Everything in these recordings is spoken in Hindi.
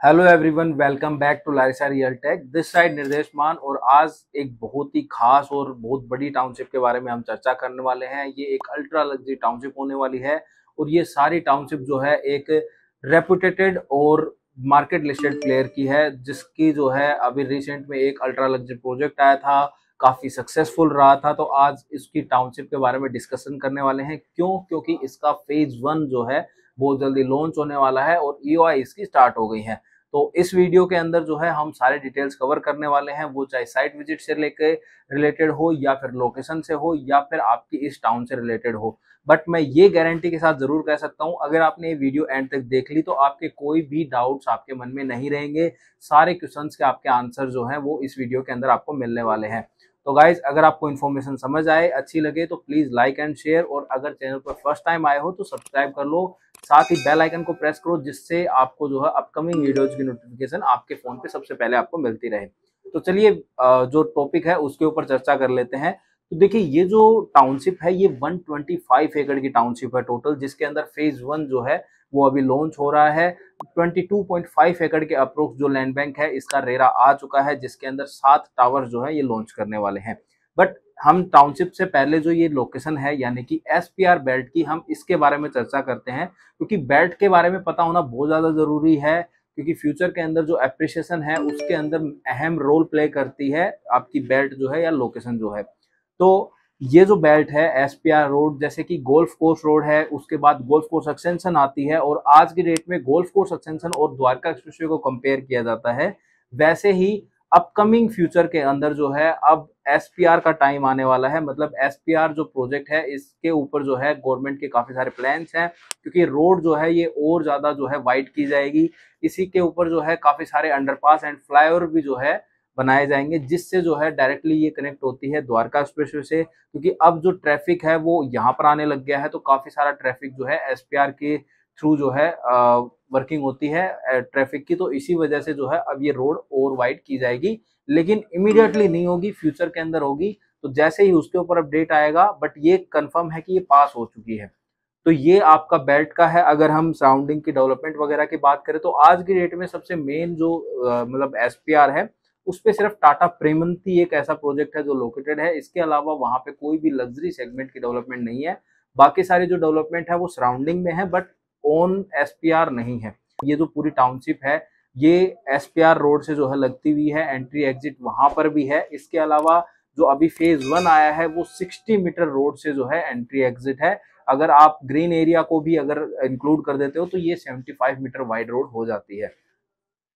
Hello everyone, welcome back to Larissa Real Tech. This side Nirdesh Maan. और आज एक बहुत ही खास और बहुत बड़ी टाउनशिप के बारे में हम चर्चा करने वाले हैं। ये एक अल्ट्रा लग्जरी टाउनशिप होने वाली है और ये सारी टाउनशिप जो है एक रेपुटेटेड और मार्केट लिस्टेड प्लेयर की है, जिसकी जो है अभी रिसेंट में एक अल्ट्रा लग्जरी प्रोजेक्ट आया था, काफी सक्सेसफुल रहा था। तो आज इसकी टाउनशिप के बारे में डिस्कशन करने वाले हैं। क्योंकि इसका फेज 1 जो है बहुत जल्दी लॉन्च होने वाला है और ईओआई इसकी स्टार्ट हो गई है। तो इस वीडियो के अंदर जो है हम सारे डिटेल्स कवर करने वाले हैं, वो चाहे साइट विजिट से लेके रिलेटेड हो या फिर लोकेशन से हो या फिर आपकी इस टाउन से रिलेटेड हो। बट मैं ये गारंटी के साथ जरूर कह सकता हूं, अगर आपने ये वीडियो एंड तक देख ली तो आपके कोई भी डाउट्स आपके मन में नहीं रहेंगे। सारे क्वेश्चंस के आपके आंसर जो है वो इस वीडियो के अंदर आपको मिलने वाले हैं। तो गाइज, अगर आपको इन्फॉर्मेशन समझ आए, अच्छी लगे तो प्लीज लाइक एंड शेयर, और अगर चैनल पर फर्स्ट टाइम आए हो तो सब्सक्राइब कर लो। साथ ही बेल आइकन को प्रेस करो, जिससे आपको जो है अपकमिंग वीडियोज की नोटिफिकेशन आपके फोन पे सबसे पहले आपको मिलती रहे। तो चलिए जो टॉपिक है उसके ऊपर चर्चा कर लेते हैं। तो देखिए, ये जो टाउनशिप है ये 125 एकड़ की टाउनशिप है टोटल, जिसके अंदर फेज 1 जो है वो अभी लॉन्च हो रहा है। 22.5 एकड़ के अप्रोक्स जो लैंड बैंक है इसका रेरा आ चुका है, जिसके अंदर 7 टावर जो है ये लॉन्च करने वाले हैं। बट हम टाउनशिप से पहले जो ये लोकेशन है यानी कि एसपीआर बेल्ट की, हम इसके बारे में चर्चा करते हैं, क्योंकि बेल्ट के बारे में पता होना बहुत ज्यादा जरूरी है। क्योंकि फ्यूचर के अंदर जो एप्रिसिएशन है उसके अंदर अहम रोल प्ले करती है आपकी बेल्ट जो है या लोकेशन जो है। तो ये जो बेल्ट है एसपीआर रोड, जैसे कि गोल्फ कोर्स रोड है, उसके बाद गोल्फ कोर्स एक्सटेंशन आती है, और आज की डेट में गोल्फ कोर्स एक्सटेंशन और द्वारका एक्सप्रेसवे को कंपेयर किया जाता है। वैसे ही अपकमिंग फ्यूचर के अंदर जो है अब एसपीआर का टाइम आने वाला है। मतलब एसपीआर जो प्रोजेक्ट है इसके ऊपर जो है गवर्नमेंट के काफी सारे प्लान्स हैं, क्योंकि रोड जो है ये और ज्यादा जो है वाइड की जाएगी। इसी के ऊपर जो है काफी सारे अंडरपास एंड फ्लाईओवर भी जो है बनाए जाएंगे, जिससे जो है डायरेक्टली ये कनेक्ट होती है द्वारका एक्सप्रेसवे से। क्योंकि अब जो ट्रैफिक है वो यहाँ पर आने लग गया है, तो काफी सारा ट्रैफिक जो है एसपीआर के थ्रू जो है वर्किंग होती है ट्रैफिक की। तो इसी वजह से जो है अब ये रोड और वाइड की जाएगी, लेकिन इमीडिएटली नहीं होगी, फ्यूचर के अंदर होगी। तो जैसे ही उसके ऊपर अपडेट आएगा, बट ये कंफर्म है कि ये पास हो चुकी है। तो ये आपका बेल्ट का है। अगर हम सराउंडिंग की डेवलपमेंट वगैरह की बात करें तो आज की डेट में सबसे मेन जो मतलब एसपीआर है उस पे सिर्फ टाटा प्रेमंती एक ऐसा प्रोजेक्ट है जो लोकेटेड है। इसके अलावा वहां पे कोई भी लग्जरी सेगमेंट की डेवलपमेंट नहीं है। बाकी सारी जो डेवलपमेंट है वो सराउंडिंग में है, बट ओन एसपीआर नहीं है। ये जो पूरी टाउनशिप है ये एसपीआर रोड से जो है लगती हुई है, एंट्री एग्जिट वहां पर भी है। इसके अलावा जो अभी फेज 1 आया है वो 60 मीटर रोड से जो है एंट्री एग्जिट है। अगर आप ग्रीन एरिया को भी अगर इंक्लूड कर देते हो तो ये 75 मीटर वाइड रोड हो जाती है।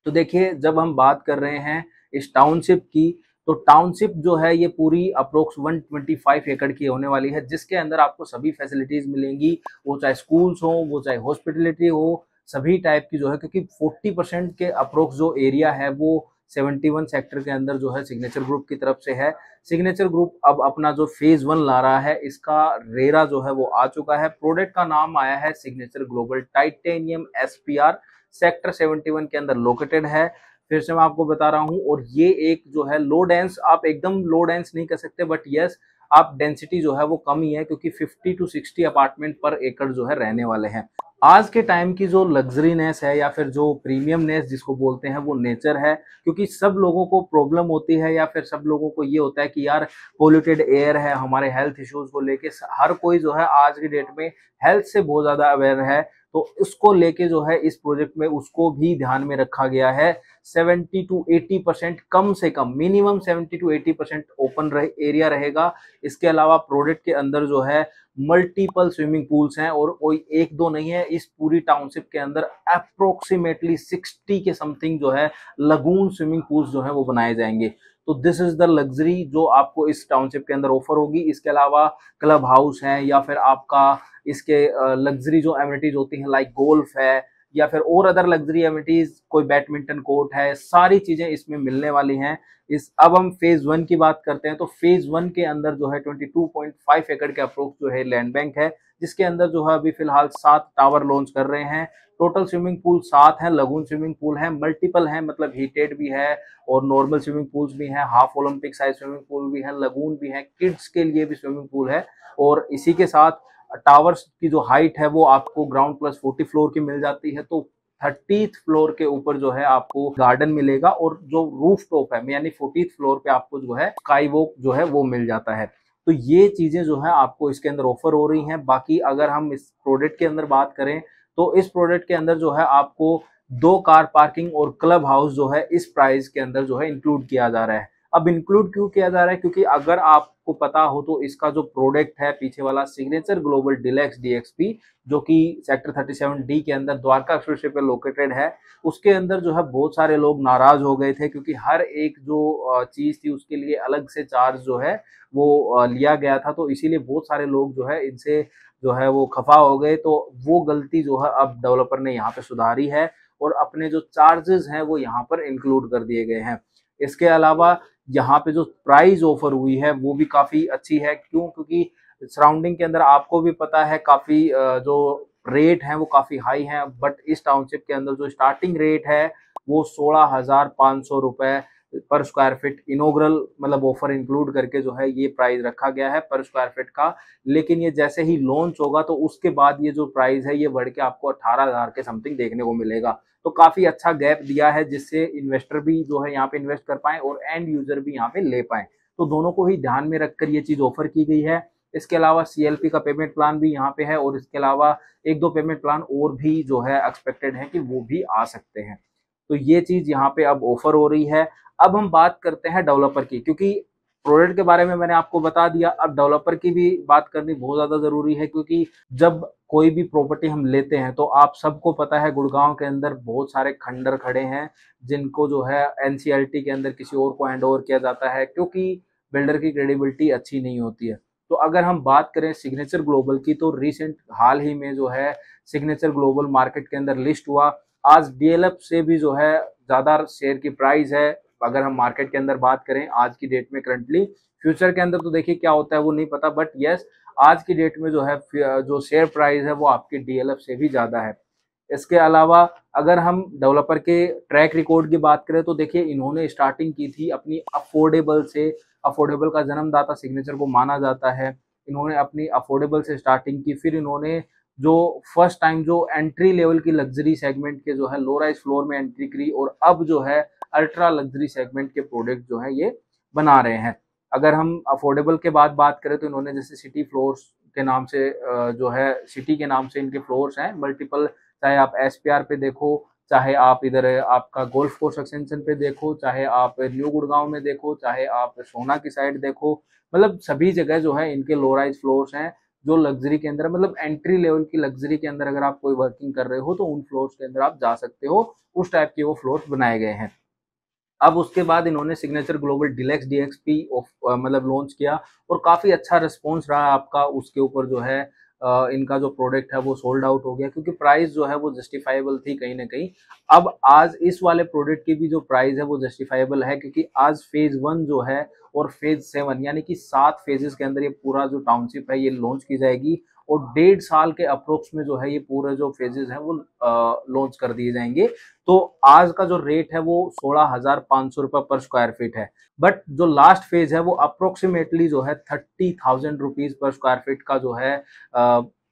तो देखिए, जब हम बात कर रहे हैं इस टाउनशिप की, तो टाउनशिप जो है ये पूरी अप्रोक्स 125 एकड़ की होने वाली है, जिसके अंदर आपको सभी फैसिलिटीज मिलेंगी। वो चाहे स्कूल्स हो, वो चाहे हॉस्पिटलिटी हो, सभी टाइप की जो है। क्योंकि 40% के अप्रोक्स जो एरिया है वो 71 सेक्टर के अंदर जो है सिग्नेचर ग्रुप की तरफ से है। सिग्नेचर ग्रुप अब अपना जो फेज 1 ला रहा है, इसका रेरा जो है वो आ चुका है। प्रोडक्ट का नाम आया है signature global titanium SPR, sector 71 के अंदर लोकेटेड है। फिर से मैं आपको बता रहा हूं, और ये एक जो है लो डेंस, आप एकदम लो डेंस नहीं कर सकते, बट यस आप डेंसिटी जो है वो कम ही है, क्योंकि 50 to 60 अपार्टमेंट पर एकड़ जो है रहने वाले हैं। आज के टाइम की जो लग्जरीनेस है या फिर जो प्रीमियमनेस जिसको बोलते हैं वो नेचर है। क्योंकि सब लोगों को प्रॉब्लम होती है या फिर सब लोगों को ये होता है कि यार पोल्यूटेड एयर है, हमारे हेल्थ इश्यूज को लेके हर कोई जो है आज की डेट में हेल्थ से बहुत ज्यादा अवेयर है। तो उसको लेके जो है इस प्रोजेक्ट में उसको भी ध्यान में रखा गया है। 70 to 80% कम से कम, मिनिमम 70 to 80% ओपन एरिया रहेगा। इसके अलावा प्रोजेक्ट के अंदर जो है मल्टीपल स्विमिंग पूल्स हैं, और कोई एक दो नहीं है। इस पूरी टाउनशिप के अंदर अप्रोक्सीमेटली 60 के समथिंग जो है लगून स्विमिंग पूल्स जो है वो बनाए जाएंगे। तो दिस इज द लग्जरी जो आपको इस टाउनशिप के अंदर ऑफर होगी। इसके अलावा क्लब हाउस है, या फिर आपका इसके लग्जरी जो एमिनिटीज होती हैं लाइक गोल्फ है, या फिर और अदर लग्जरी एमिनिटीज, कोई बैडमिंटन कोर्ट है, सारी चीजें इसमें मिलने वाली हैं। इस अब हम फेज 1 की बात करते हैं। तो फेज 1 के अंदर जो है 22.5 एकड़ के अप्रोक्स जो है लैंड बैंक है, जिसके अंदर जो है अभी फिलहाल 7 टावर लॉन्च कर रहे हैं। टोटल स्विमिंग पूल 7 हैं, लगून स्विमिंग पूल है, मल्टीपल है, मतलब हीटेड भी है और नॉर्मल स्विमिंग पूल्स भी हैं, half Olympic size swimming pool भी है, लगून भी है, किड्स के लिए भी स्विमिंग पूल है। और इसी के साथ टावर्स की जो हाइट है वो आपको ग्राउंड प्लस 40 फ्लोर की मिल जाती है। तो 30th फ्लोर के ऊपर जो है आपको गार्डन मिलेगा और जो रूफ टॉप है यानी 40th फ्लोर पे आपको जो है स्काई वॉक जो है वो मिल जाता है। तो ये चीजें जो है आपको इसके अंदर ऑफर हो रही हैं। बाकी अगर हम इस प्रोडक्ट के अंदर बात करें तो इस प्रोडक्ट के अंदर जो है आपको 2 कार पार्किंग और क्लब हाउस जो है इस प्राइस के अंदर जो है इंक्लूड किया जा रहा है। अब इंक्लूड क्यों किया जा रहा है, क्योंकि अगर आपको पता हो तो इसका जो प्रोडक्ट है पीछे वाला सिग्नेचर ग्लोबल डीलक्स डीएक्सपी जो कि सेक्टर 37D के अंदर द्वारका एक्सप्रेसवे पे लोकेटेड है, उसके अंदर जो है बहुत सारे लोग नाराज हो गए थे क्योंकि हर एक जो चीज थी उसके लिए अलग से चार्ज जो है वो लिया गया था। तो इसीलिए बहुत सारे लोग जो है इनसे जो है वो खफा हो गए। तो वो गलती जो है अब डेवलपर ने यहाँ पे सुधारी है और अपने जो चार्जेस हैं वो यहाँ पर इंक्लूड कर दिए गए हैं। इसके अलावा यहाँ पे जो प्राइस ऑफर हुई है वो भी काफी अच्छी है। क्यों? क्योंकि सराउंडिंग के अंदर आपको भी पता है काफी जो रेट है वो काफी हाई है, बट इस टाउनशिप के अंदर जो स्टार्टिंग रेट है वो 16,500 रुपए पर स्क्वायर फीट इनॉग्रल मतलब ऑफर इंक्लूड करके जो है ये प्राइस रखा गया है पर स्क्वायर फीट का। लेकिन ये जैसे ही लॉन्च होगा तो उसके बाद ये जो प्राइस है ये बढ़ के आपको 18,000 के समथिंग देखने को मिलेगा। तो काफी अच्छा गैप दिया है जिससे इन्वेस्टर भी जो है यहाँ पे इन्वेस्ट कर पाए और एंड यूजर भी यहाँ पे ले पाए। तो दोनों को ही ध्यान में रखकर ये चीज ऑफर की गई है। इसके अलावा CLP का पेमेंट प्लान भी यहाँ पे है और इसके अलावा एक दो पेमेंट प्लान और भी जो है एक्सपेक्टेड है कि वो भी आ सकते हैं। तो ये चीज यहाँ पे अब ऑफर हो रही है। अब हम बात करते हैं डेवलपर की, क्योंकि प्रोडक्ट के बारे में मैंने आपको बता दिया, अब डेवलपर की भी बात करनी बहुत ज्यादा जरूरी है। क्योंकि जब कोई भी प्रॉपर्टी हम लेते हैं तो आप सबको पता है गुड़गांव के अंदर बहुत सारे खंडर खड़े हैं जिनको जो है NCLT के अंदर किसी और को हैंड ओवर किया जाता है क्योंकि बिल्डर की क्रेडिबिलिटी अच्छी नहीं होती है। तो अगर हम बात करें सिग्नेचर ग्लोबल की तो रिसेंट हाल ही में जो है सिग्नेचर ग्लोबल मार्केट के अंदर लिस्ट हुआ। आज DLF से भी जो है ज्यादा शेयर की प्राइस है। अगर हम मार्केट के अंदर बात करें आज की डेट में करंटली, फ्यूचर के अंदर तो देखिए क्या होता है वो नहीं पता, बट यस आज की डेट में जो है जो शेयर प्राइस है वो आपकी DLF से भी ज्यादा है। इसके अलावा अगर हम डेवलपर के ट्रैक रिकॉर्ड की बात करें तो देखिए इन्होंने स्टार्टिंग की थी अपनी अफोर्डेबल से। अफोर्डेबल का जन्मदाता सिग्नेचर को माना जाता है। इन्होंने अपनी अफोर्डेबल से स्टार्टिंग की, फिर इन्होंने जो फर्स्ट टाइम जो एंट्री लेवल की लग्जरी सेगमेंट के जो है लो राइज फ्लोर में एंट्री करी और अब जो है अल्ट्रा लग्जरी सेगमेंट के प्रोडक्ट जो है ये बना रहे हैं। अगर हम अफोर्डेबल के बाद बात करें तो इन्होंने जैसे सिटी फ्लोर्स के नाम से जो है सिटी के नाम से इनके फ्लोर्स हैं मल्टीपल, चाहे आप SPR पे देखो, चाहे आप इधर आपका गोल्फ कोर्स एक्सटेंशन पे देखो, चाहे आप न्यू गुड़गांव में देखो, चाहे आप सोना की साइड देखो, मतलब सभी जगह जो है इनके लो राइज फ्लोर्स हैं जो लग्जरी के अंदर मतलब एंट्री लेवल की लग्जरी के अंदर अगर आप कोई वर्किंग कर रहे हो तो उन फ्लोर्स के अंदर आप जा सकते हो। उस टाइप के वो फ्लोर्स बनाए गए हैं। अब उसके बाद इन्होंने सिग्नेचर ग्लोबल डीलक्स DXP मतलब लॉन्च किया और काफी अच्छा रिस्पॉन्स रहा आपका उसके ऊपर जो है इनका जो प्रोडक्ट है वो सोल्ड आउट हो गया क्योंकि प्राइस जो है वो जस्टिफाइबल थी कहीं ना कहीं। अब आज इस वाले प्रोडक्ट की भी जो प्राइस है वो जस्टिफाइबल है क्योंकि आज फेज 1 जो है और फेज 7 यानी कि 7 फेजेस के अंदर ये पूरा जो टाउनशिप है ये लॉन्च की जाएगी और 1.5 साल के अप्रोक्स में जो है ये पूरे जो फेजेस हैं वो लॉन्च कर दिए जाएंगे। तो आज का जो रेट है वो 16,500 रुपए पर स्क्वायर फीट है, बट जो लास्ट फेज है वो अप्रोक्सीमेटली जो है 30,000 रुपीज पर स्क्वायर फीट का जो है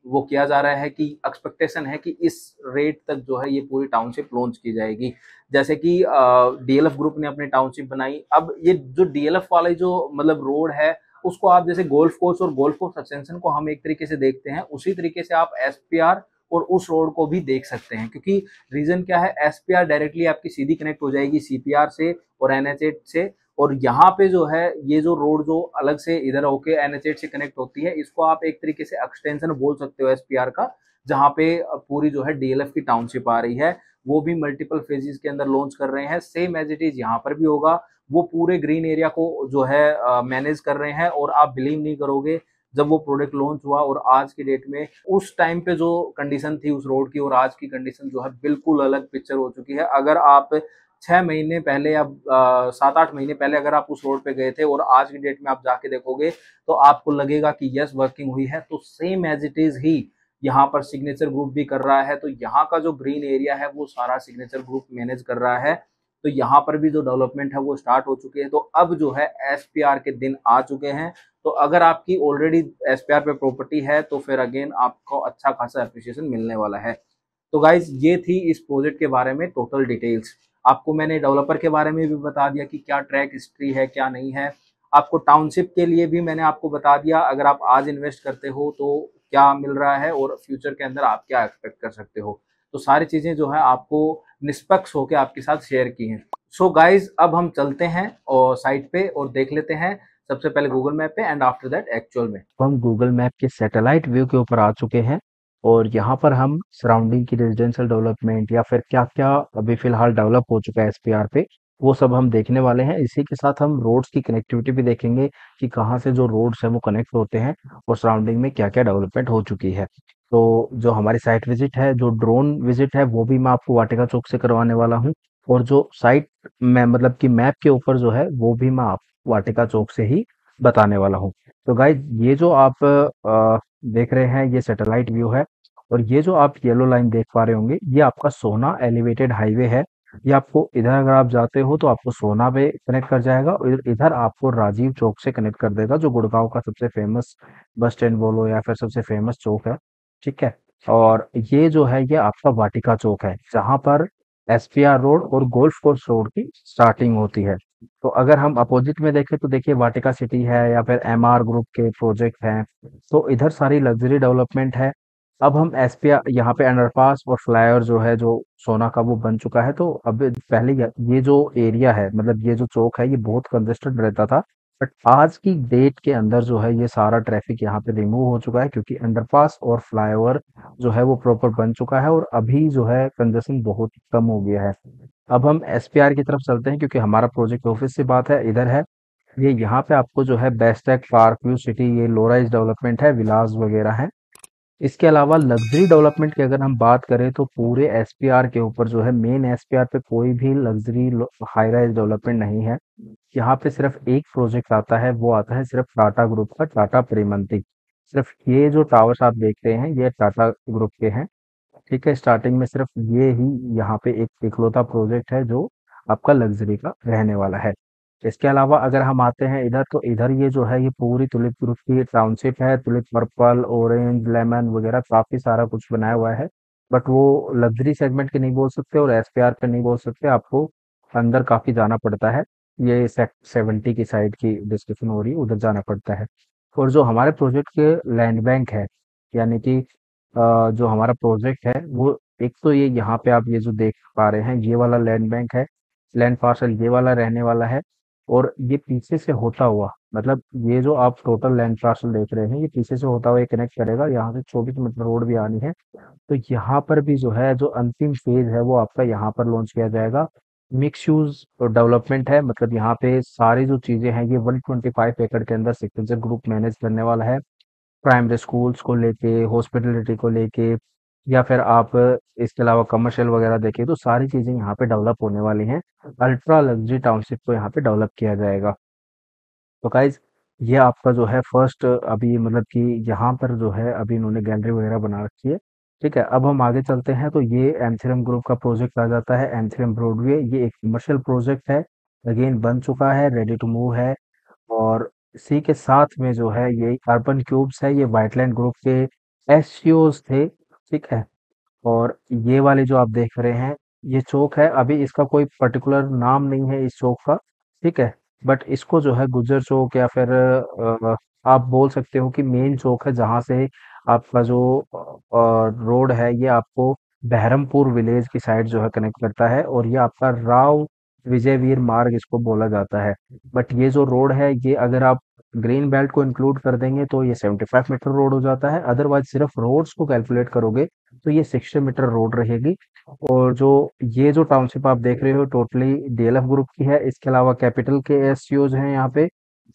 वो किया जा रहा है कि एक्सपेक्टेशन है कि इस रेट तक जो है ये पूरी टाउनशिप लॉन्च की जाएगी। जैसे कि DLF ग्रुप ने अपनी टाउनशिप बनाई। अब ये जो DLF वाला जो मतलब रोड है उसको आप जैसे गोल्फ कोर्स और गोल्फ कोर्स एक्सटेंशन को हम एक तरीके से देखते हैं उसी तरीके से आप SPR और उस रोड को भी देख सकते हैं। क्योंकि रीजन क्या है, SPR डायरेक्टली आपकी सीधी कनेक्ट हो जाएगी CPR से और NH8 से, और यहाँ पे जो है ये जो रोड जो अलग से इधर होके NH8 से कनेक्ट होती है इसको आप एक तरीके से एक्सटेंशन बोल सकते हो SPR का, जहाँ पे पूरी जो है DLF की टाउनशिप आ रही है। वो भी मल्टीपल फेजेस के अंदर लॉन्च कर रहे हैं, सेम एज इट इज यहाँ पर भी होगा। वो पूरे ग्रीन एरिया को जो है मैनेज कर रहे हैं और आप बिलीव नहीं करोगे जब वो प्रोडक्ट लॉन्च हुआ और आज की डेट में उस टाइम पे जो कंडीशन थी उस रोड की और आज की कंडीशन जो है बिल्कुल अलग पिक्चर हो चुकी है। अगर आप 6 महीने पहले या 7-8 महीने पहले अगर आप उस रोड पे गए थे और आज की डेट में आप जाके देखोगे तो आपको लगेगा कि यस वर्किंग हुई है। तो सेम एज इट इज ही यहाँ पर सिग्नेचर ग्रुप भी कर रहा है। तो यहाँ का जो ग्रीन एरिया है वो सारा सिग्नेचर ग्रुप मैनेज कर रहा है। तो यहाँ पर भी जो डेवलपमेंट है वो स्टार्ट हो चुकी है। तो अब जो है SPR के दिन आ चुके हैं। तो अगर आपकी ऑलरेडी SPR पे प्रॉपर्टी है तो फिर अगेन आपको अच्छा खासा एप्रिसिएशन मिलने वाला है। तो गाइज ये थी इस प्रोजेक्ट के बारे में टोटल डिटेल्स। आपको मैंने डेवलपर के बारे में भी बता दिया कि क्या ट्रैक हिस्ट्री है क्या नहीं है। आपको टाउनशिप के लिए भी मैंने आपको बता दिया, अगर आप आज इन्वेस्ट करते हो तो क्या मिल रहा है और फ्यूचर के अंदर आप क्या एक्सपेक्ट कर सकते हो। तो सारी चीजें जो है आपको निष्पक्ष होकर आपके साथ शेयर की हैं। सो गाइज अब हम चलते हैं और साइट पे और देख लेते हैं सबसे पहले गूगल मैप पे एंड आफ्टर दैट एक्चुअल में। तो हम गूगल मैप के सैटेलाइट व्यू के ऊपर आ चुके हैं और यहाँ पर हम सराउंडिंग की रेजिडेंशियल डेवलपमेंट या फिर क्या क्या अभी फिलहाल डेवलप हो चुका है एसपीआर पे, वो सब हम देखने वाले हैं। इसी के साथ हम रोड्स की कनेक्टिविटी भी देखेंगे कि कहाँ से जो रोड्स हैं वो कनेक्ट होते हैं और सराउंडिंग में क्या क्या डेवलपमेंट हो चुकी है। तो जो हमारी साइट विजिट है, जो ड्रोन विजिट है, वो भी मैं आपको वाटिका चौक से करवाने वाला हूँ। और जो साइट में मतलब कि मैप के ऊपर जो है वो भी मैं आप वाटिका चौक से ही बताने वाला हूँ। तो गाइज ये जो आप देख रहे हैं ये सैटेलाइट व्यू है और ये जो आप येलो लाइन देख पा रहे होंगे ये आपका सोहना एलिवेटेड हाईवे है। ये आपको इधर अगर आप जाते हो तो आपको सोहना पे कनेक्ट कर जाएगा और इधर इधर आपको राजीव चौक से कनेक्ट कर देगा, जो गुड़गांव का सबसे फेमस बस स्टैंड बोलो या फिर सबसे फेमस चौक है। ठीक है। और ये जो है ये आपका वाटिका चौक है जहां पर एसपीआर रोड और गोल्फ कोर्स रोड की स्टार्टिंग होती है। तो अगर हम अपोजिट में देखें तो देखिए वाटिका सिटी है या फिर एमआर ग्रुप के प्रोजेक्ट हैं। तो इधर सारी लग्जरी डेवलपमेंट है। अब हम एसपीआर यहाँ पे अंडरपास और फ्लाईओवर जो है जो सोना का वो बन चुका है। तो अब पहले ये जो एरिया है मतलब ये जो चौक है ये बहुत कंजेस्टेड रहता था, बट आज की डेट के अंदर जो है ये सारा ट्रैफिक यहाँ पे रिमूव हो चुका है क्योंकि अंडरपास और फ्लाईओवर जो है वो प्रॉपर बन चुका है और अभी जो है कंजेशन बहुत कम हो गया है। अब हम एसपीआर की तरफ चलते हैं क्योंकि हमारा प्रोजेक्ट ऑफिस से बात है इधर है। ये यहाँ पे आपको जो है बेस्टेक पार्क व्यू सिटी, ये लो राइज डेवलपमेंट है, विलास वगैरह है। इसके अलावा लग्जरी डेवलपमेंट की अगर हम बात करें तो पूरे एसपीआर के ऊपर जो है मेन एसपीआर पे कोई भी लग्जरी हाई राइज डेवलपमेंट नहीं है। यहाँ पे सिर्फ एक प्रोजेक्ट आता है, वो आता है सिर्फ टाटा ग्रुप का, टाटा प्रेमंती। सिर्फ ये जो टावर्स आप देख रहे हैं ये टाटा ग्रुप के हैं। ठीक है। स्टार्टिंग में सिर्फ ये ही यहाँ पे एक इकलौता प्रोजेक्ट है जो आपका लग्जरी का रहने वाला है। इसके अलावा अगर हम आते हैं इधर तो इधर ये जो है ये पूरी टुलिप ग्रुप की टाउनशिप है। टुलिप पर्पल ऑरेंज लेमन वगैरह काफी सारा कुछ बनाया हुआ है, बट वो लग्जरी सेगमेंट के नहीं बोल सकते और एसपीआर पे नहीं बोल सकते, आपको अंदर काफी जाना पड़ता है। ये सेक्टर 70 की साइड की डिस्कशन हो रही है, उधर जाना पड़ता है। और जो हमारे प्रोजेक्ट के लैंड बैंक है, यानी कि जो हमारा प्रोजेक्ट है वो एक तो ये यहाँ पे आप ये जो देख पा रहे हैं ये वाला लैंड बैंक है, लैंड पार्सल ये वाला रहने वाला है। और ये पीछे से होता हुआ मतलब ये जो आप टोटल लैंड पार्सल देख रहे हैं ये पीछे से होता हुआ ये कनेक्ट करेगा, यहाँ से 24 मीटर रोड भी आनी है। तो यहाँ पर भी जो है जो अंतिम फेज है वो आपका यहाँ पर लॉन्च किया जाएगा। मिक्स यूज डेवलपमेंट है, मतलब यहाँ पे सारी जो चीजें हैं ये 125 एकड़ के अंदर सिग्नेचर ग्रुप मैनेज करने वाला है। प्राइमरी स्कूल्स को लेके, हॉस्पिटलिटी को लेके, या फिर आप इसके अलावा कमर्शियल वगैरह देखें तो सारी चीजें यहाँ पे डेवलप होने वाली हैं। अल्ट्रा लग्जरी टाउनशिप को यहाँ पे डेवलप किया जाएगा। तो गाइज ये आपका जो है फर्स्ट अभी मतलब कि यहाँ पर जो है अभी इन्होंने गैलरी वगैरह बना रखी है। ठीक है। अब हम आगे चलते हैं तो ये एमसीएम ग्रुप का प्रोजेक्ट आ जाता है, एमसीएम ब्रॉडवे। ये एक कमर्शियल प्रोजेक्ट है, अगेन बन चुका है, रेडी टू मूव है। और इसी के साथ में जो है ये अर्बन क्यूब्स है, ये वाइटलैंड ग्रुप के एससीओज थे। ठीक है। और ये वाले जो आप देख रहे हैं ये चौक है, अभी इसका कोई पर्टिकुलर नाम नहीं है इस चौक का। ठीक है। बट इसको जो है गुज्जर चौक या फिर आप बोल सकते हो कि मेन चौक है जहाँ से आपका जो रोड है ये आपको बहरमपुर विलेज की साइड जो है कनेक्ट करता है और ये आपका राव विजयवीर मार्ग इसको बोला जाता है। बट ये जो रोड है ये अगर आप ग्रीन बेल्ट को इंक्लूड कर देंगे तो ये 75 मीटर रोड हो जाता है, अदरवाइज सिर्फ रोड्स को कैलकुलेट करोगे तो ये 60 मीटर रोड रहेगी। और जो ये जो टाउनशिप आप देख रहे हो टोटली डीएलएफ ग्रुप की है। इसके अलावा कैपिटल के एससीओज हैं यहाँ पे।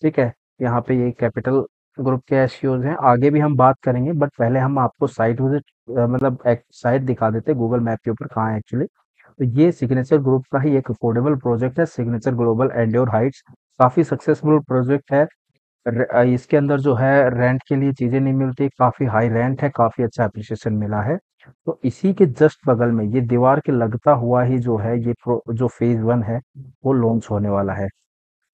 ठीक है। यहाँ पे ये कैपिटल ग्रुप के एससीओज हैं, आगे भी हम बात करेंगे, बट पहले हम आपको साइट विजिट मतलब एक साइट दिखा देते हैं गूगल मैप के ऊपर कहाँ है एक्चुअली। तो ये सिग्नेचर ग्रुप का ही एक अफोर्डेबल प्रोजेक्ट है, सिग्नेचर ग्लोबल एंड्योर हाइट्स। काफी सक्सेसफुल प्रोजेक्ट है। इसके अंदर जो है रेंट के लिए चीजें नहीं मिलती, काफी हाई रेंट है, काफी अच्छा अप्रिशिएशन मिला है। तो इसी के जस्ट बगल में ये दीवार के लगता हुआ ही जो है ये जो फेज 1 है वो लॉन्च होने वाला है।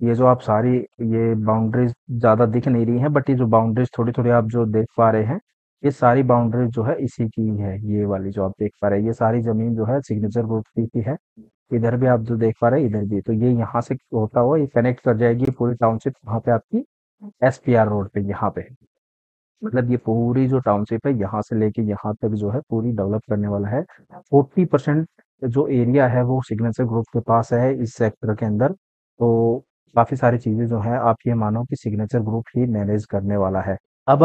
ये जो आप सारी ये बाउंड्रीज ज्यादा दिख नहीं रही हैं, बट ये जो बाउंड्रीज थोड़ी थोड़ी आप जो देख पा रहे हैं ये सारी बाउंड्री जो है इसी की है, ये वाली जो आप देख पा रहे हैं, ये सारी जमीन जो है सिग्नेचर ग्रुप की है। इधर भी आप जो देख पा रहे हैं, इधर भी, तो ये यहाँ से होता हुआ ये कनेक्ट कर जाएगी पूरी टाउनशिप वहाँ पे आपकी एसपीआर रोड पे, यहाँ पे। मतलब ये पूरी जो टाउनशिप है यहाँ से लेके यहाँ तक जो है पूरी डेवलप करने वाला है। 40% जो एरिया है वो सिग्नेचर ग्रुप के पास है इस सेक्टर के अंदर। तो काफी सारी चीजें जो है आप ये मानो कि सिग्नेचर ग्रुप ही मैनेज करने वाला है। अब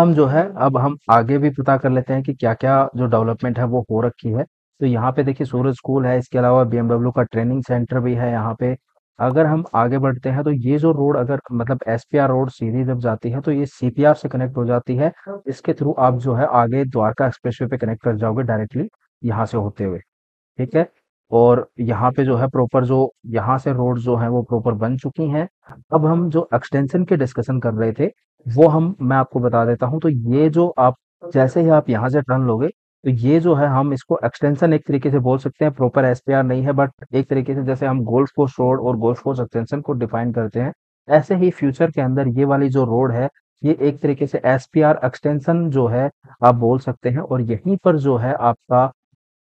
हम आगे भी पता कर लेते हैं कि क्या क्या जो डेवलपमेंट है वो हो रखी है। तो यहाँ पे देखिए सूरज स्कूल है, इसके अलावा बीएमडब्ल्यू का ट्रेनिंग सेंटर भी है यहाँ पे। अगर हम आगे बढ़ते हैं तो ये जो रोड, अगर मतलब एसपीआर रोड सीधी जब जाती है तो ये सीपीआर से कनेक्ट हो जाती है। इसके थ्रू आप जो है आगे द्वारका एक्सप्रेसवे पे कनेक्ट कर जाओगे डायरेक्टली यहाँ से होते हुए। ठीक है। और यहाँ पे जो है प्रॉपर जो यहाँ से रोड जो है वो प्रॉपर बन चुकी हैं। अब हम जो एक्सटेंशन के डिस्कशन कर रहे थे वो हम मैं आपको बता देता हूँ। तो ये जो आप जैसे ही आप यहाँ से टर्न लोगे तो ये जो है हम इसको एक्सटेंशन एक तरीके से बोल सकते हैं, प्रॉपर एसपीआर नहीं है बट एक तरीके से जैसे हम गोल्फ कोर्स रोड और गोल्फ कोर्स एक्सटेंशन को डिफाइन करते हैं, ऐसे ही फ्यूचर के अंदर ये वाली जो रोड है ये एक तरीके से एसपीआर एक्सटेंशन जो है आप बोल सकते हैं। और यहीं पर जो है आपका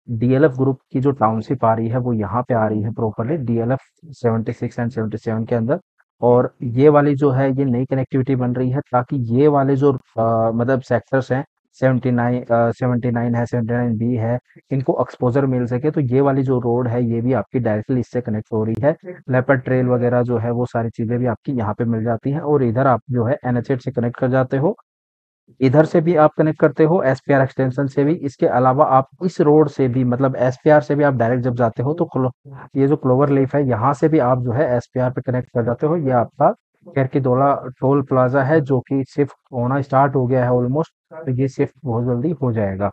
डीएलएफ ग्रुप की जो टाउनशिप आ रही है वो यहाँ पे आ रही है प्रॉपरली डीएलएफ 76 एंड 77 के अंदर। और ये वाली जो है ये नई कनेक्टिविटी बन रही है ताकि ये वाले जो मतलब सेक्टर्स हैं 79 79 है, 79 बी है, इनको एक्सपोजर मिल सके। तो ये वाली जो रोड है ये भी आपकी डायरेक्टली इससे कनेक्ट हो रही है। लेपर्ड ट्रेल वगैरह जो है वो सारी चीजें भी आपकी यहाँ पे मिल जाती हैं। और इधर आप जो है एनएच8 से कनेक्ट कर जाते हो, इधर से भी आप कनेक्ट करते हो एसपीआर एक्सटेंशन से भी। इसके अलावा आप इस रोड से भी मतलब एसपीआर से भी आप डायरेक्ट जब जाते हो तो ये जो क्लोवर लीफ है यहाँ से भी आप जो है एसपीआर पे कनेक्ट कर जाते हो। ये आपका केरकीदोला टोल प्लाजा है जो कि शिफ्ट होना स्टार्ट हो गया है ऑलमोस्ट। तो ये शिफ्ट बहुत जल्दी हो जाएगा।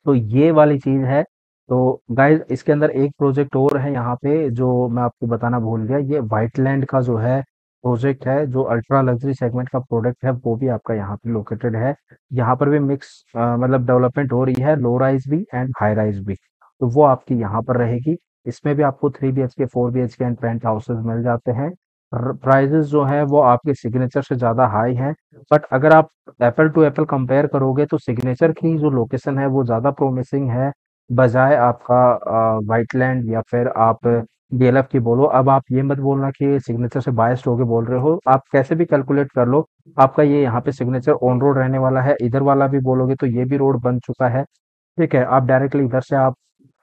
तो ये वाली चीज है। तो गाइस इसके अंदर एक प्रोजेक्ट और है यहाँ पे जो मैं आपको बताना भूल गया, ये व्हाइटलैंड का जो है प्रोजेक्ट है, जो अल्ट्रा लग्जरी सेगमेंट का प्रोडक्ट है वो भी आपका यहाँ पे लोकेटेड है। यहाँ पर भी मिक्स मतलब डेवलपमेंट हो रही है, लो राइज भी एंड हाई राइज भी। तो वो आपकी यहाँ पर रहेगी। इसमें भी आपको 3 BHK 4 BHK and penthouses मिल जाते हैं। प्राइजेस जो है वो आपके सिग्नेचर से ज्यादा हाई है। बट अगर आप एप्पल टू एप्पल कंपेयर करोगे तो सिग्नेचर की जो लोकेशन है वो ज्यादा प्रोमिसिंग है बजाय आपका वाइटलैंड या फिर आप डीएलएफ की बोलो। अब आप ये मत बोलना कि सिग्नेचर से बायस्ड होके बोल रहे हो, आप कैसे भी कैलकुलेट कर लो, आपका ये यहाँ पे सिग्नेचर ऑन रोड रहने वाला है। इधर वाला भी बोलोगे तो ये भी रोड बन चुका है। ठीक है, आप डायरेक्टली इधर से आप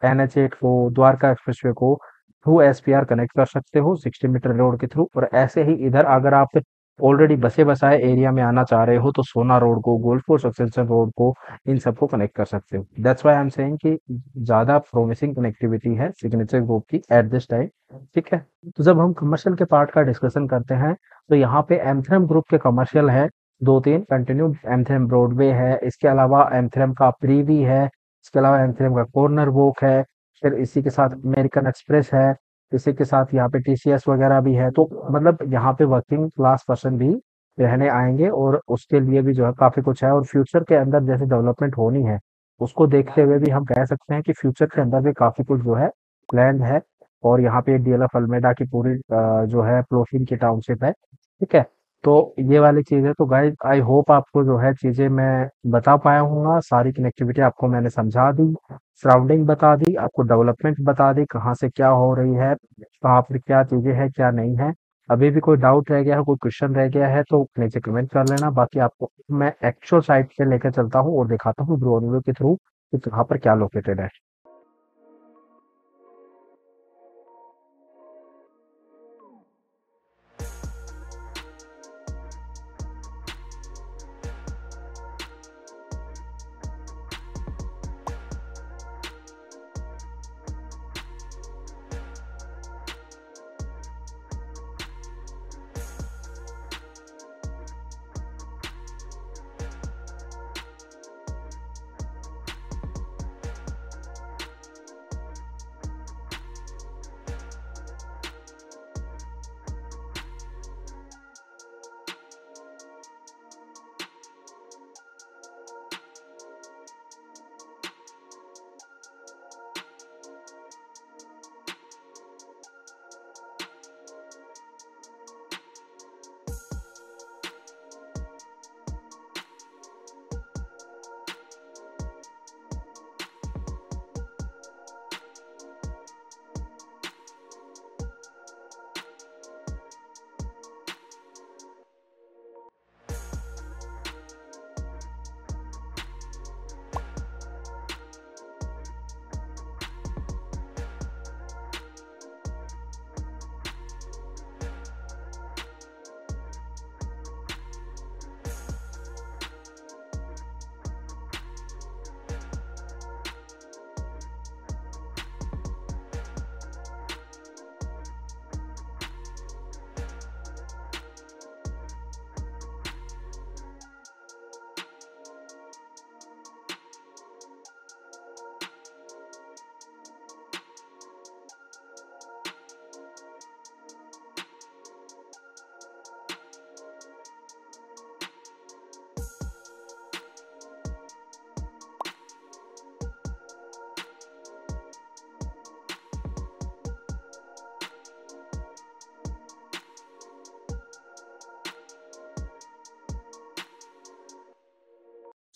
एनएच8 को, द्वारका एक्सप्रेसवे को थ्रू एसपीआर कनेक्ट कर सकते हो 60 मीटर रोड के थ्रू। और ऐसे ही इधर अगर आप ऑलरेडी बसे बसाए एरिया में आना चाह रहे हो तो सोना रोड को, गोल्फ कोर्स एक्सटेंशन रोड को, इन सबको कनेक्ट कर सकते हो। That's why I am saying कि ज्यादा प्रोमिसिंग कनेक्टिविटी है सिग्नेचर ग्रुप की एट दिस टाइम। ठीक है। तो जब हम कमर्शियल के पार्ट का डिस्कशन करते हैं तो यहाँ पे एमथ्रम ग्रुप के कमर्शियल है दो तीन कंटिन्यू। एमथ्रम ब्रॉडवे है, इसके अलावा एमथ्रम का प्रीवी है, इसके अलावा एमथ्रम का कॉर्नर वॉक है, फिर इसी के साथ अमेरिकन एक्सप्रेस है, इसी के साथ यहाँ पे टीसीएस वगैरह भी है। तो मतलब यहाँ पे वर्किंग क्लास पर्सन भी रहने आएंगे और उसके लिए भी जो है काफी कुछ है। और फ्यूचर के अंदर जैसे डेवलपमेंट होनी है उसको देखते हुए भी हम कह सकते हैं कि फ्यूचर के अंदर भी काफी कुछ जो है प्लान है। और यहाँ पे डीएलएफ अल्मेडा की पूरी जो है प्लोटिन की टाउनशिप है। ठीक है। तो ये वाली चीज है। तो गाइज आई होप आपको जो है चीजें मैं बता पाया हूँ, सारी कनेक्टिविटी आपको मैंने समझा दी, सराउंडिंग बता दी, आपको डेवलपमेंट बता दी कहाँ से क्या हो रही है, कहाँ पर क्या चीजें हैं क्या नहीं है। अभी भी कोई डाउट रह गया है, कोई क्वेश्चन रह गया है तो नीचे कमेंट कर लेना। बाकी आपको मैं एक्चुअल साइट पे लेकर चलता हूँ और दिखाता हूँ ड्रोन व्यू के थ्रू कि कहाँ पर क्या लोकेटेड है।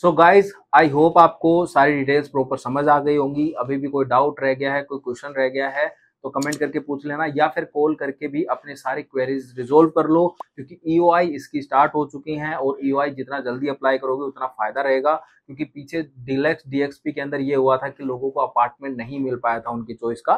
सो गाइज, आई होप आपको सारी डिटेल्स प्रॉपर समझ आ गई होंगी। अभी भी कोई डाउट रह गया है, कोई क्वेश्चन रह गया है तो कमेंट करके पूछ लेना, या फिर कॉल करके भी अपने सारी क्वेरीज रिजोल्व कर लो, क्योंकि ईओआई इसकी स्टार्ट हो चुकी हैं और ईओआई जितना जल्दी अप्लाई करोगे उतना फायदा रहेगा। क्योंकि पीछे डीलक्स डीएक्सपी के अंदर ये हुआ था कि लोगों को अपार्टमेंट नहीं मिल पाया था उनकी चॉइस का,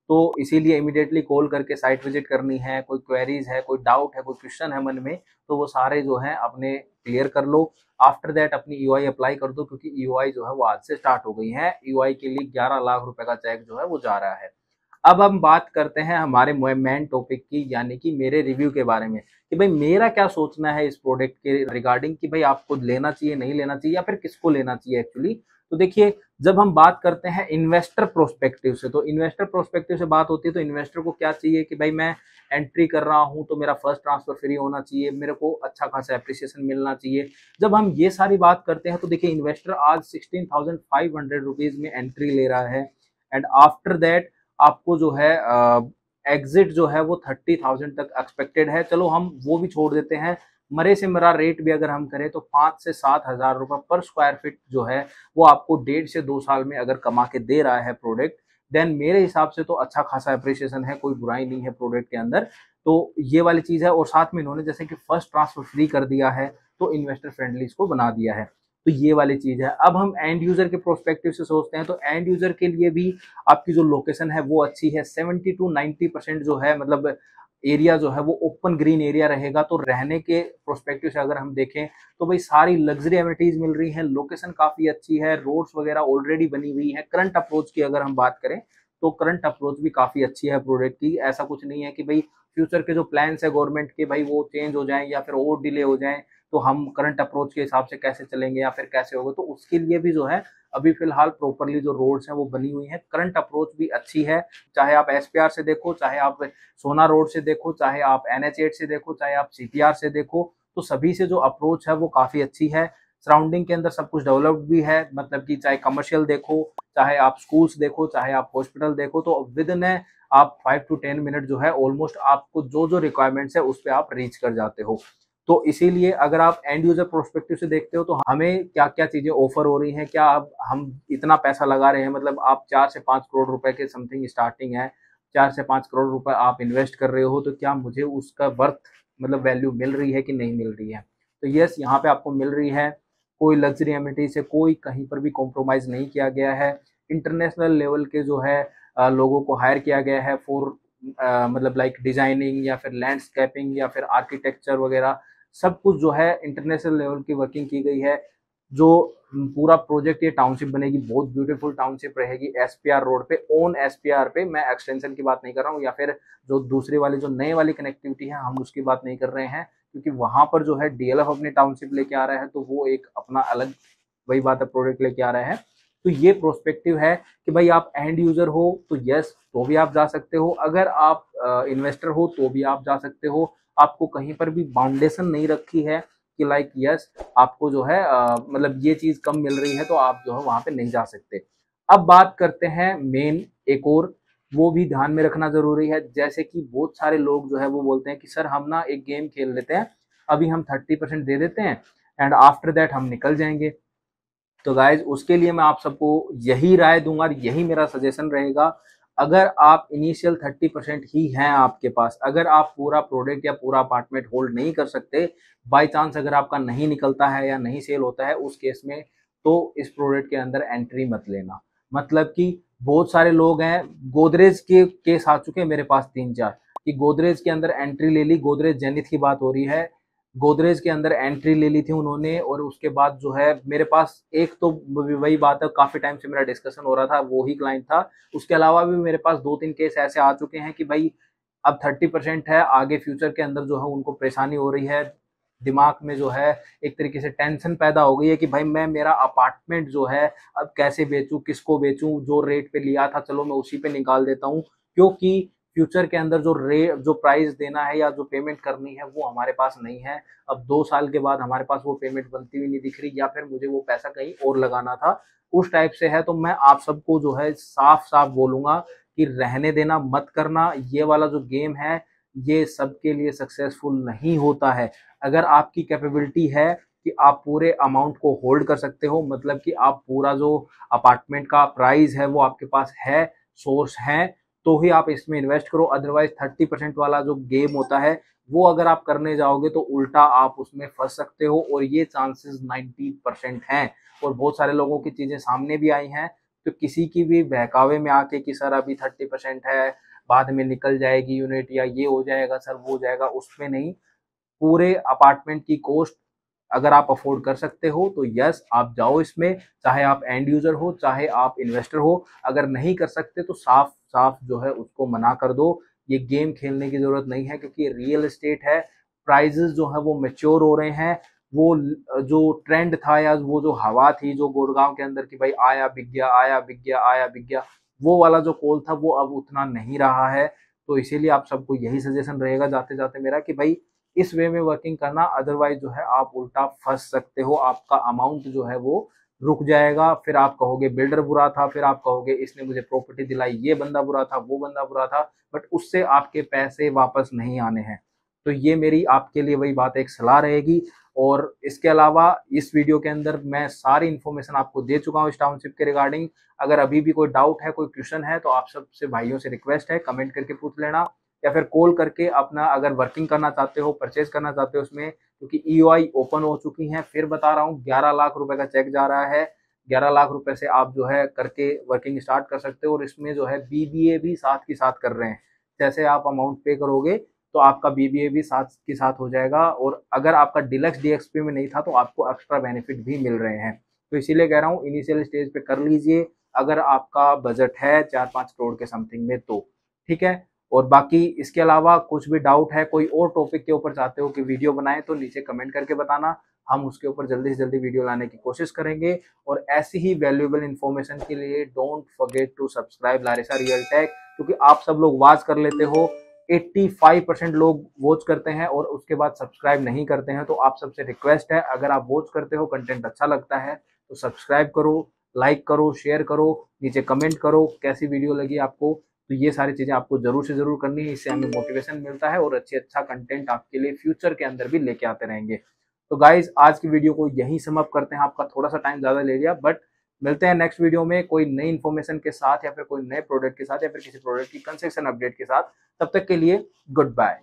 तो इसीलिए इमीडिएटली कॉल करके साइट विजिट करनी है। कोई क्वेरीज है, कोई डाउट है, कोई क्वेश्चन है मन में, तो वो सारे जो है अपने क्लियर कर लो। आफ्टर दैट अपनी ईओआई अप्लाई कर दो, क्योंकि ईओआई जो है वो आज से स्टार्ट हो गई है। ईओआई के लिए 11 लाख रुपए का चेक जो है वो जा रहा है। अब हम बात करते हैं हमारे मेन टॉपिक की, यानी कि मेरे रिव्यू के बारे में, कि भाई मेरा क्या सोचना है इस प्रोडक्ट के रिगार्डिंग, कि भाई आपको लेना चाहिए, नहीं लेना चाहिए, या फिर किसको लेना चाहिए एक्चुअली। तो देखिए, जब हम बात करते हैं इन्वेस्टर प्रोस्पेक्टिव से, तो इन्वेस्टर प्रोस्पेक्टिव से बात होती है तो इन्वेस्टर को क्या चाहिए कि भाई मैं एंट्री कर रहा हूं तो मेरा फर्स्ट ट्रांसफर फ्री होना चाहिए, मेरे को अच्छा खासा एप्रिसिएशन मिलना चाहिए। जब हम ये सारी बात करते हैं तो देखिए, इन्वेस्टर आज 16,500 रुपीज में एंट्री ले रहा है, एंड आफ्टर दैट आपको जो है एग्जिट जो है वो 30,000 तक एक्सपेक्टेड है। चलो हम वो भी छोड़ देते हैं, मरे से मरा रेट भी अगर हम करें तो 5 से 7 हजार रुपए पर स्क्वायर फीट जो है वो आपको 1.5 से 2 साल में अगर कमा के दे रहा है प्रोडक्ट, देन मेरे हिसाब से तो अच्छा खासा अप्रिसिएशन है, कोई बुराई नहीं है प्रोडक्ट के अंदर। तो ये वाली चीज है, और साथ में इन्होंने जैसे कि फर्स्ट ट्रांसफर फ्री कर दिया है, तो इन्वेस्टर फ्रेंडली इसको बना दिया है। तो ये वाली चीज है। अब हम एंड यूजर के प्रोस्पेक्टिव से सोचते हैं, तो एंड यूजर के लिए भी आपकी जो लोकेशन है वो अच्छी है। 70 to 90% जो है, मतलब एरिया जो है वो ओपन ग्रीन एरिया रहेगा। तो रहने के प्रोस्पेक्टिव से अगर हम देखें तो भाई सारी लग्जरी एमिनिटीज मिल रही है, लोकेशन काफी अच्छी है, रोड्स वगैरह ऑलरेडी बनी हुई है। करंट अप्रोच की अगर हम बात करें तो करंट अप्रोच भी काफी अच्छी है प्रोडक्ट की। ऐसा कुछ नहीं है कि भाई फ्यूचर के जो प्लान्स है गवर्नमेंट के, भाई वो चेंज हो जाएं या फिर और डिले हो जाएं, तो हम करंट अप्रोच के हिसाब से कैसे चलेंगे या फिर कैसे होगा, तो उसके लिए भी जो है अभी फिलहाल प्रॉपरली जो रोड्स हैं वो बनी हुई हैं। करंट अप्रोच भी अच्छी है, चाहे आप एसपीआर से देखो, चाहे आप सोना रोड से देखो, चाहे आप NH8 से देखो, चाहे आप CPR से देखो, तो सभी से जो अप्रोच है वो काफी अच्छी है। सराउंडिंग के अंदर सब कुछ डेवलप्ड भी है, मतलब कि चाहे कमर्शियल देखो, चाहे आप स्कूल्स देखो, चाहे आप हॉस्पिटल देखो, तो विद इन आप 5 to 10 मिनट जो है ऑलमोस्ट आपको जो जो रिक्वायरमेंट्स है उस पर आप रीच कर जाते हो। तो इसीलिए अगर आप एंड यूजर प्रोस्पेक्टिव से देखते हो तो हमें क्या क्या चीजें ऑफर हो रही हैं, क्या अब हम इतना पैसा लगा रहे हैं, मतलब आप 4 से 5 करोड़ रुपए के समथिंग स्टार्टिंग है, 4 से 5 करोड़ रुपए आप इन्वेस्ट कर रहे हो, तो क्या मुझे उसका वर्थ मतलब वैल्यू मिल रही है कि नहीं मिल रही है। तो यस, यहाँ पे आपको मिल रही है, कोई लग्जरी एमिनिटी से कोई कहीं पर भी कॉम्प्रोमाइज नहीं किया गया है। इंटरनेशनल लेवल के जो है लोगों को हायर किया गया है फॉर मतलब लाइक डिजाइनिंग या फिर लैंडस्केपिंग या फिर आर्किटेक्चर वगैरह, सब कुछ जो है इंटरनेशनल लेवल की वर्किंग की गई है। जो पूरा प्रोजेक्ट ये टाउनशिप बनेगी, बहुत ब्यूटीफुल टाउनशिप रहेगी एसपीआर रोड पे, ओन एसपीआर पे। मैं एक्सटेंशन की बात नहीं कर रहा हूँ या फिर जो दूसरी वाली जो नए वाली कनेक्टिविटी है हम उसकी बात नहीं कर रहे हैं, क्योंकि वहां पर जो है डीएलएफ अपनी टाउनशिप लेके आ रहा है, तो वो एक अपना अलग वही बात है, प्रोडक्ट लेके आ रहा है। तो ये प्रोस्पेक्टिव है कि भाई आप एंड यूजर हो तो यस, तो भी आप जा सकते हो, अगर आप इन्वेस्टर हो तो भी आप जा सकते हो। आपको कहीं पर भी बाउंडेशन नहीं रखी है कि लाइक यस आपको जो है मतलब ये चीज कम मिल रही है तो आप जो है वहां पे नहीं जा सकते। अब बात करते हैं मेन एक और, वो भी ध्यान में रखना जरूरी है। जैसे कि बहुत सारे लोग जो है वो बोलते हैं कि सर हम ना एक गेम खेल लेते हैं, अभी हम 30% दे देते हैं एंड आफ्टर दैट हम निकल जाएंगे। तो गाइज उसके लिए मैं आप सबको यही राय दूंगा, यही मेरा सजेशन रहेगा। अगर आप इनिशियल 30% ही हैं आपके पास, अगर आप पूरा प्रोडक्ट या पूरा अपार्टमेंट होल्ड नहीं कर सकते, बाय चांस अगर आपका नहीं निकलता है या नहीं सेल होता है, उस केस में तो इस प्रोडक्ट के अंदर एंट्री मत लेना। मतलब कि बहुत सारे लोग हैं, गोदरेज के केस आ चुके हैं मेरे पास 3-4, कि गोदरेज के अंदर एंट्री ले ली, गोदरेज जेनिथ की बात हो रही है, गोदरेज के अंदर एंट्री ले ली थी उन्होंने, और उसके बाद जो है मेरे पास एक तो वही बात है, काफी टाइम से मेरा डिस्कशन हो रहा था, वो ही क्लाइंट था। उसके अलावा भी मेरे पास 2-3 केस ऐसे आ चुके हैं कि भाई अब 30% है, आगे फ्यूचर के अंदर जो है उनको परेशानी हो रही है, दिमाग में जो है एक तरीके से टेंशन पैदा हो गई है कि भाई मैं मेरा अपार्टमेंट जो है अब कैसे बेचूं, किसको बेचूं, जो रेट पे लिया था चलो मैं उसी पे निकाल देता हूं, क्योंकि फ्यूचर के अंदर जो प्राइस देना है या जो पेमेंट करनी है वो हमारे पास नहीं है। अब 2 साल के बाद हमारे पास वो पेमेंट बनती हुई नहीं दिख रही, या फिर मुझे वो पैसा कहीं और लगाना था, उस टाइप से है। तो मैं आप सबको जो है साफ साफ बोलूंगा कि रहने देना, मत करना। ये वाला जो गेम है ये सबके लिए सक्सेसफुल नहीं होता है। अगर आपकी कैपेबिलिटी है कि आप पूरे अमाउंट को होल्ड कर सकते हो, मतलब कि आप पूरा जो अपार्टमेंट का प्राइस है वो आपके पास है, सोर्स है, तो ही आप इसमें इन्वेस्ट करो। अदरवाइज 30% वाला जो गेम होता है वो अगर आप करने जाओगे तो उल्टा आप उसमें फंस सकते हो, और ये चांसेस 90% हैं। और बहुत सारे लोगों की चीजें सामने भी आई हैं, तो किसी की भी बहकावे में आके कि सर अभी 30% है, बाद में निकल जाएगी यूनिट, या ये हो जाएगा सर वो हो जाएगा, उसमें नहीं। पूरे अपार्टमेंट की कॉस्ट अगर आप अफोर्ड कर सकते हो तो यस आप जाओ इसमें, चाहे आप एंड यूजर हो चाहे आप इन्वेस्टर हो। अगर नहीं कर सकते तो साफ साफ जो है उसको मना कर दो, ये गेम खेलने की जरूरत नहीं है, क्योंकि रियल एस्टेट है, प्राइजेस जो है वो मेच्योर हो रहे हैं। वो जो ट्रेंड था या वो जो हवा थी जो गुड़गांव के अंदर की भाई आया बिक गया, आया बिक गया, आया बिक गया, वो वाला जो कॉल था वो अब उतना नहीं रहा है। तो इसीलिए आप सबको यही सजेशन रहेगा जाते जाते मेरा कि भाई इस वे में वर्किंग करना, अदरवाइज जो है आप उल्टा फंस सकते हो, आपका अमाउंट जो है वो रुक जाएगा। फिर आप कहोगे बिल्डर बुरा था, फिर आप कहोगे इसने मुझे प्रॉपर्टी दिलाई, ये बंदा बुरा था, वो बंदा बुरा था, बट उससे आपके पैसे वापस नहीं आने हैं। तो ये मेरी आपके लिए वही बात एक सलाह रहेगी। और इसके अलावा इस वीडियो के अंदर मैं सारी इन्फॉर्मेशन आपको दे चुका हूँ इस टाउनशिप के रिगार्डिंग। अगर अभी भी कोई डाउट है, कोई क्वेश्चन है, तो आप सबसे भाइयों से रिक्वेस्ट है कमेंट करके पूछ लेना, या फिर कॉल करके अपना अगर वर्किंग करना चाहते हो, परचेज करना चाहते हो उसमें, क्योंकि ईओआई ओपन हो चुकी हैं। फिर बता रहा हूँ 11 लाख रुपए का चेक जा रहा है, 11 लाख रुपए से आप जो है करके वर्किंग स्टार्ट कर सकते हो। और इसमें जो है बीबीए भी साथ के साथ कर रहे हैं, जैसे आप अमाउंट पे करोगे तो आपका बीबीए भी साथ के साथ हो जाएगा। और अगर आपका डिलक्स डीएक्सपी में नहीं था तो आपको एक्स्ट्रा बेनिफिट भी मिल रहे हैं। तो इसीलिए कह रहा हूँ इनिशियल स्टेज पे कर लीजिए, अगर आपका बजट है 4-5 करोड़ के समथिंग में तो, ठीक है। और बाकी इसके अलावा कुछ भी डाउट है, कोई और टॉपिक के ऊपर चाहते हो कि वीडियो बनाए, तो नीचे कमेंट करके बताना, हम उसके ऊपर जल्दी से जल्दी वीडियो लाने की कोशिश करेंगे। और ऐसी ही वैल्यूएबल इन्फॉर्मेशन के लिए don't forget to subscribe Larissa Real Tech, क्योंकि आप सब लोग वॉच कर लेते हो, 85% लोग वॉच करते हैं और उसके बाद सब्सक्राइब नहीं करते हैं। तो आप सबसे रिक्वेस्ट है, अगर आप वॉच करते हो, कंटेंट अच्छा लगता है तो सब्सक्राइब करो, लाइक करो, शेयर करो, नीचे कमेंट करो कैसी वीडियो लगी आपको। तो ये सारी चीजें आपको जरूर से जरूर करनी है, इससे हमें मोटिवेशन मिलता है और अच्छा कंटेंट आपके लिए फ्यूचर के अंदर भी लेके आते रहेंगे। तो गाइज आज की वीडियो को यहीं समाप्त करते हैं, आपका थोड़ा सा टाइम ज्यादा ले लिया, बट मिलते हैं नेक्स्ट वीडियो में कोई नई इन्फॉर्मेशन के साथ, या फिर कोई नए प्रोडक्ट के साथ, या फिर किसी प्रोडक्ट की कंस्ट्रक्शन अपडेट के साथ। तब तक के लिए गुड बाय।